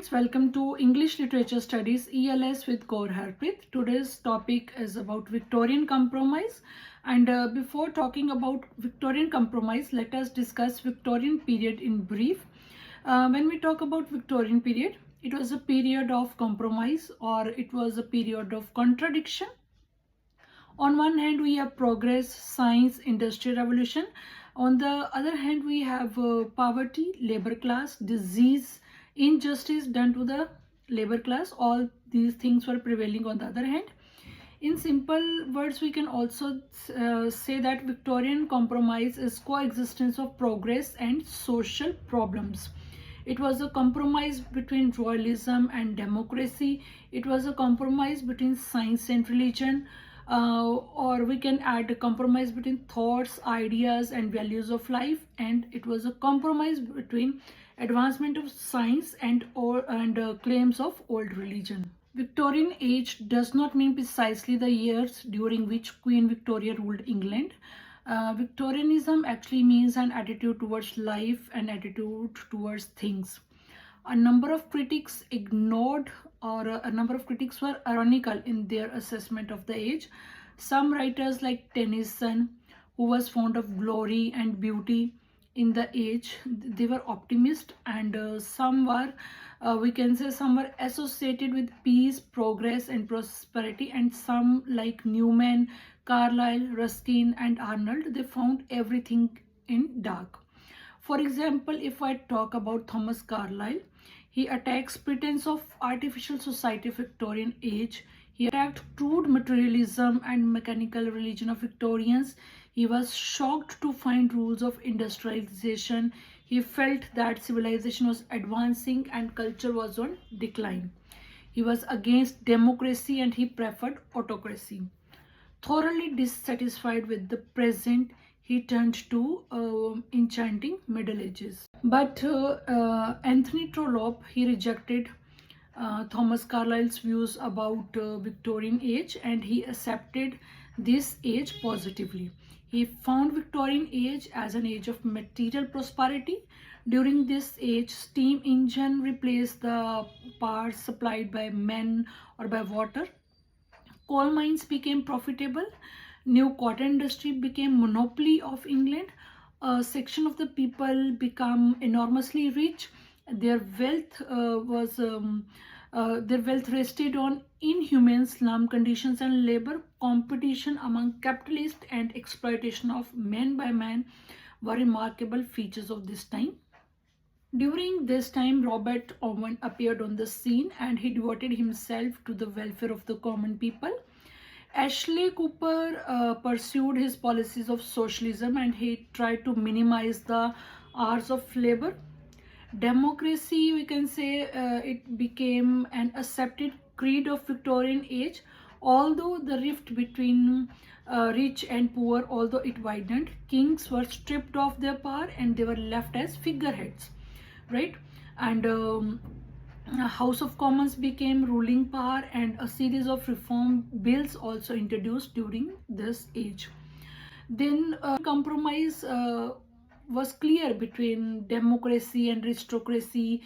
friends, welcome to English Literature Studies ELS with Gaur Harpreet. Today's topic is about Victorian Compromise, and before talking about Victorian Compromise, let us discuss Victorian period in brief. When we talk about Victorian period, it was a period of compromise, or it was a period of contradiction. On one hand, we have progress, science, industrial revolution. On the other hand, we have poverty, labor class, disease, injustice done to the labor class. All these things were prevailing on the other hand. In simple words, we can also say that Victorian compromise is coexistence of progress and social problems. It was a compromise between royalism and democracy. It was a compromise between science and religion. Or we can add a compromise between thoughts, ideas, and values of life. And it was a compromise between advancement of science and claims of old religion. Victorian age does not mean precisely the years during which Queen Victoria ruled England. Victorianism actually means an attitude towards life and attitude towards things. A number of critics ignored, or a number of critics were ironical in their assessment of the age. Some writers like Tennyson, who was fond of glory and beauty in the age, they were optimist, and some were some were associated with peace, progress and prosperity, and some like Newman, Carlyle, Ruskin and Arnold, they found everything in dark. For example, if I talk about Thomas Carlyle, he attacks pretense of artificial society of Victorian age. He attacked crude materialism and mechanical religion of Victorians. He was shocked to find rules of industrialization. He felt that civilization was advancing and culture was on decline. He was against democracy and he preferred autocracy. Thoroughly dissatisfied with the present, he turned to enchanting Middle Ages. But Anthony Trollope, he rejected Thomas Carlyle's views about Victorian age, and he accepted this age positively. He found Victorian age as an age of material prosperity. During this age, steam engine replaced the power supplied by men or by water. Coal mines became profitable. New cotton industry became monopoly of England. A section of the people become enormously rich. Their wealth rested on inhumane slum conditions and labor. Competition among capitalists and exploitation of man by man were remarkable features of this time. During this time, Robert Owen appeared on the scene, and he devoted himself to the welfare of the common people. Ashley Cooper pursued his policies of socialism, and he tried to minimize the hours of labor. Democracy, we can say, it became an accepted creed of Victorian age, although the rift between rich and poor, although it widened. Kings were stripped of their power and they were left as figureheads, right? And House of Commons became ruling power, and a series of reform bills also introduced during this age. Then compromise was clear between democracy and aristocracy.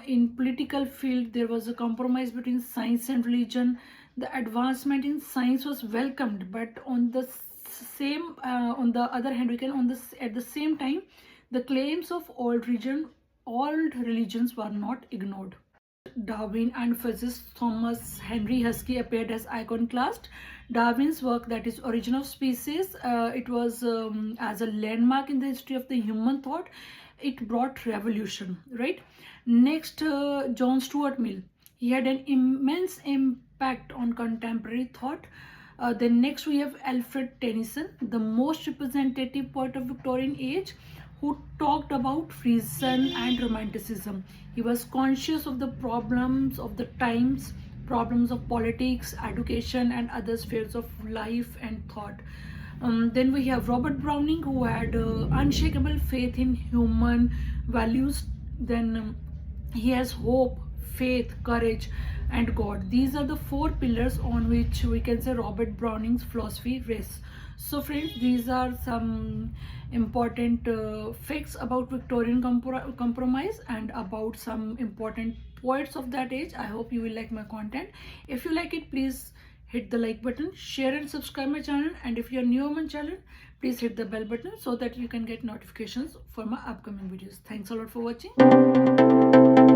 In political field, there was a compromise between science and religion. The advancement in science was welcomed, but on the other hand, at the same time, the claims of old religions were not ignored. Darwin and physicist Thomas Henry Huxley appeared as iconoclast. Darwin's work, that is Origin of Species, it was as a landmark in the history of the human thought. It brought revolution, right? Next, John Stuart Mill. He had an immense impact on contemporary thought. Then next we have Alfred Tennyson, the most representative poet of Victorian age, who talked about reason and romanticism. He was conscious of the problems of the times, problems of politics, education, and other spheres of life and thought. Then we have Robert Browning, who had unshakable faith in human values. Then he has hope, faith, courage, and God. These are the four pillars on which we can say Robert Browning's philosophy rests. So friends, these are some important facts about Victorian Compromise and about some important poets of that age. I hope you will like my content. If you like it, please hit the like button, share and subscribe my channel, and if you are new on my channel, please hit the bell button so that you can get notifications for my upcoming videos. Thanks a lot for watching.